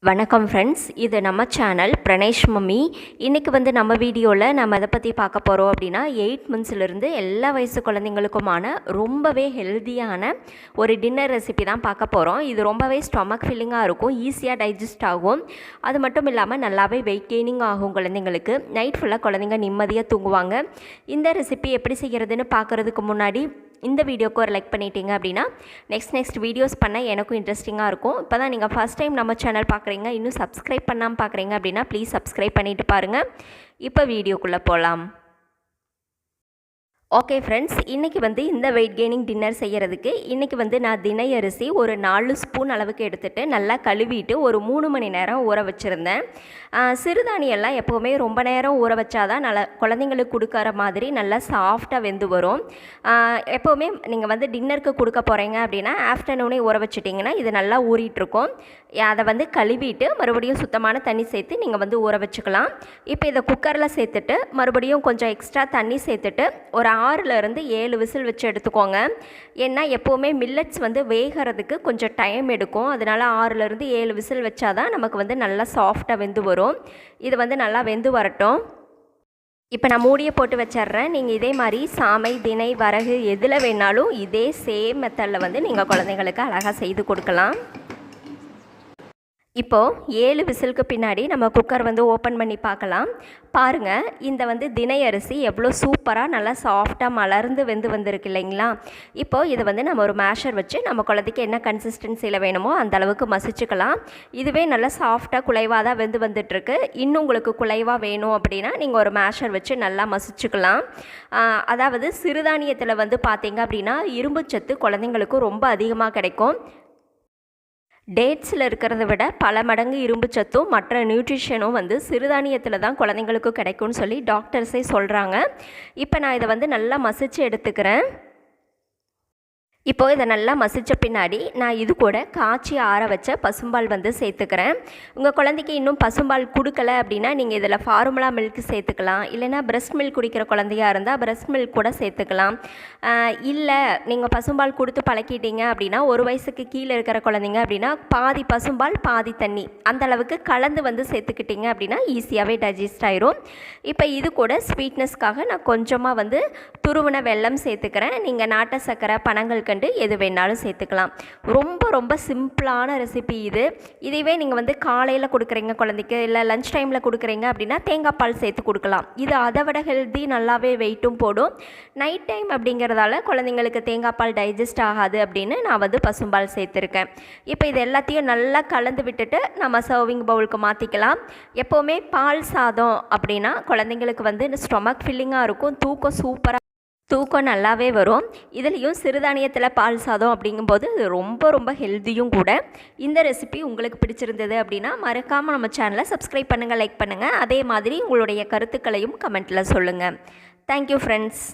வணக்கம் ஃப்ரெண்ட்ஸ், இது நம்ம சேனல் பிரணேஷ் மம்மி. இன்றைக்கி நம்ம வீடியோவில் நம்ம எதை பற்றி பார்க்க போகிறோம் அப்படின்னா 8 மந்த்ஸ்லேருந்து எல்லா வயசு குழந்தைங்களுக்குமான ரொம்பவே ஹெல்த்தியான ஒரு டின்னர் ரெசிபி தான் பார்க்க போகிறோம். இது ரொம்பவே ஸ்டொமக் ஃபில்லிங்காக இருக்கும், ஈஸியாக டைஜஸ்ட் ஆகும். அது மட்டும் இல்லாமல் நல்லாவே வெயிட் கெய்னிங் ஆகும். குழந்தைங்களுக்கு நைட் ஃபுல்லாக குழந்தைங்க நிம்மதியாக தூங்குவாங்க. இந்த ரெசிபி எப்படி செய்கிறதுன்னு பார்க்குறதுக்கு முன்னாடி இந்த வீடியோக்கு ஒரு லைக் பண்ணிட்டீங்க அப்படின்னா நெக்ஸ்ட் வீடியோஸ் பண்ண எனக்கும் இன்ட்ரெஸ்டிங்காக இருக்கும். இப்போ தான் நீங்கள் ஃபஸ்ட் டைம் நம்ம சேனல் பார்க்குறீங்க, இன்னும் சப்ஸ்கிரைப் பண்ணாமல் பார்க்குறீங்க அப்படின்னா ப்ளீஸ் சப்ஸ்கிரைப் பண்ணிவிட்டு பாருங்கள். இப்போ வீடியோக்குள்ளே போகலாம். ஓகே ஃப்ரெண்ட்ஸ், இன்றைக்கி இந்த வெயிட் கெய்னிங் டின்னர் செய்கிறதுக்கு இன்றைக்கி நான் தினை அரிசி ஒரு 4 ஸ்பூன் அளவுக்கு எடுத்துகிட்டு நல்லா கழுவிட்டு ஒரு 3 மணி நேரம் ஊற வச்சுருந்தேன். சிறுதானியெல்லாம் எப்போவுமே ரொம்ப நேரம் ஊற வச்சாதான் நல்லா குழந்தைங்களுக்கு கொடுக்குற மாதிரி நல்லா சாஃப்டாக வெந்து வரும். எப்போவுமே நீங்கள் டின்னருக்கு கொடுக்க போகிறீங்க அப்படின்னா ஆஃப்டர்நூனே ஊற வச்சுட்டிங்கன்னா இது நல்லா ஊறிட்டுருக்கும். அதை கழுவிட்டு மறுபடியும் சுத்தமான தண்ணி சேர்த்து நீங்கள் ஊற வச்சுக்கலாம். இப்போ இதை குக்கரில் சேர்த்துட்டு மறுபடியும் கொஞ்சம் எக்ஸ்ட்ரா தண்ணி சேர்த்துட்டு ஒரு 6லேருந்து 7 விசில் வச்சு எடுத்துக்கோங்க. ஏன்னா எப்போவுமே மில்லட்ஸ் வேகிறதுக்கு கொஞ்சம் டைம் எடுக்கும். அதனால் 6லேருந்து 7 விசில் வச்சாதான் நமக்கு நல்லா சாஃப்டாக வெந்து வரும். இது நல்லா வெந்து வரட்டும். இப்போ நான் மூடியை போட்டு வச்சிட்றேன். நீங்கள் இதே மாதிரி சாமை, தினை, வரகு எதில் வேணாலும் இதே சேம் மெத்தடில் நீங்கள் குழந்தைங்களுக்கு அழகாக செய்து கொடுக்கலாம். இப்போது 7 விசிலுக்கு பின்னாடி நம்ம குக்கர் ஓப்பன் பண்ணி பார்க்கலாம். பாருங்கள், இந்த தினை அரிசி எவ்வளோ சூப்பராக நல்லா சாஃப்டாக மலர்ந்து வந்திருக்கு இல்லைங்களா? இப்போது இதை நம்ம ஒரு மேஷர் வச்சு நம்ம குழந்தைக்கு என்ன கன்சிஸ்டன்சியில் வேணுமோ அந்த அளவுக்கு மசிச்சுக்கலாம். இதுவே நல்லா சாஃப்டாக குலைவாக தான் வந்துட்டுருக்கு. இன்னும் உங்களுக்கு குலைவாக வேணும் அப்படின்னா நீங்கள் ஒரு மேஷர் வச்சு நல்லா மசிச்சுக்கலாம். அதாவது சிறுதானியத்தில் பார்த்தீங்க அப்படின்னா இரும்புச்சத்து குழந்தைங்களுக்கு ரொம்ப அதிகமாக கிடைக்கும். டேட்ஸில் இருக்கிறத விட பல மடங்கு இரும்பு சத்தும் மற்ற நியூட்ரிஷனும் சிறுதானியத்தில் தான் குழந்தைங்களுக்கு கிடைக்கும்னு சொல்லி டாக்டர்ஸே சொல்கிறாங்க. இப்போ நான் இதை நல்லா மசிச்சு எடுத்துக்கிறேன். இப்போது இதை நல்லா மசித்த பின்னாடி நான் இது கூட காய்ச்சி ஆற வச்ச பசும்பால் சேர்த்துக்கிறேன். உங்கள் குழந்தைக்கு இன்னும் பசும்பால் கொடுக்கலை அப்படின்னா நீங்கள் இதில் ஃபார்முலா மில்க் சேர்த்துக்கலாம். இல்லைனா பிரஸ்ட் மில்க் குடிக்கிற குழந்தையாக இருந்தால் பிரஸ்ட் மில்க் கூட சேர்த்துக்கலாம். இல்லை நீங்கள் பசும்பால் கொடுத்து பழக்கிட்டீங்க அப்படின்னா 1 வயசுக்கு கீழே இருக்கிற குழந்தைங்க அப்படின்னா பாதி பசும்பால் பாதி தண்ணி அந்த அளவுக்கு கலந்து சேர்த்துக்கிட்டிங்க அப்படின்னா ஈஸியாகவே டைஜஸ்ட் ஆயிரும். இப்போ இது கூட ஸ்வீட்னஸ்க்காக நான் கொஞ்சமாக துருவின வெல்லம் சேர்த்துக்கிறேன். நீங்கள் நாட்டு சர்க்கரை, பனங்கள் எது வேணாலும் சேர்த்துக்கலாம். ரொம்ப சிம்பிளான ரெசிபி இது. இதுவே நீங்கள் காலையில் கொடுக்குறீங்க குழந்தைக்கு, இல்லை லஞ்ச் டைமில் கொடுக்குறீங்க அப்படின்னா தேங்காய் பால் சேர்த்து கொடுக்கலாம். இது அதை விட ஹெல்தி, நல்லாவே வெயிட்டும் போடும். நைட் டைம் அப்படிங்கிறதால குழந்தைங்களுக்கு தேங்காய் பால் டைஜஸ்ட் ஆகாது அப்படின்னு நான் பசும்பால் சேர்த்துருக்கேன். இப்போ இது எல்லாத்தையும் நல்லா கலந்து விட்டுட்டு நம்ம சர்விங் பவுலுக்கு மாற்றிக்கலாம். எப்போவுமே பால் சாதம் அப்படின்னா குழந்தைங்களுக்கு ஸ்டொமக் ஃபில்லிங்காக இருக்கும், தூக்கம் நல்லாவே வரும். இதுலேயும் சிறுதானியத்தில் பால் சாதம் அப்படிங்கும்போது இது ரொம்ப ஹெல்த்தியும் கூட. இந்த ரெசிபி உங்களுக்கு பிடிச்சிருந்தது அப்படின்னா மறக்காமல் நம்ம சேனலை சப்ஸ்கிரைப் பண்ணுங்கள், லைக் பண்ணுங்கள். அதே மாதிரி உங்களுடைய கருத்துக்களையும் கமெண்ட்டில் சொல்லுங்கள். Thank you friends.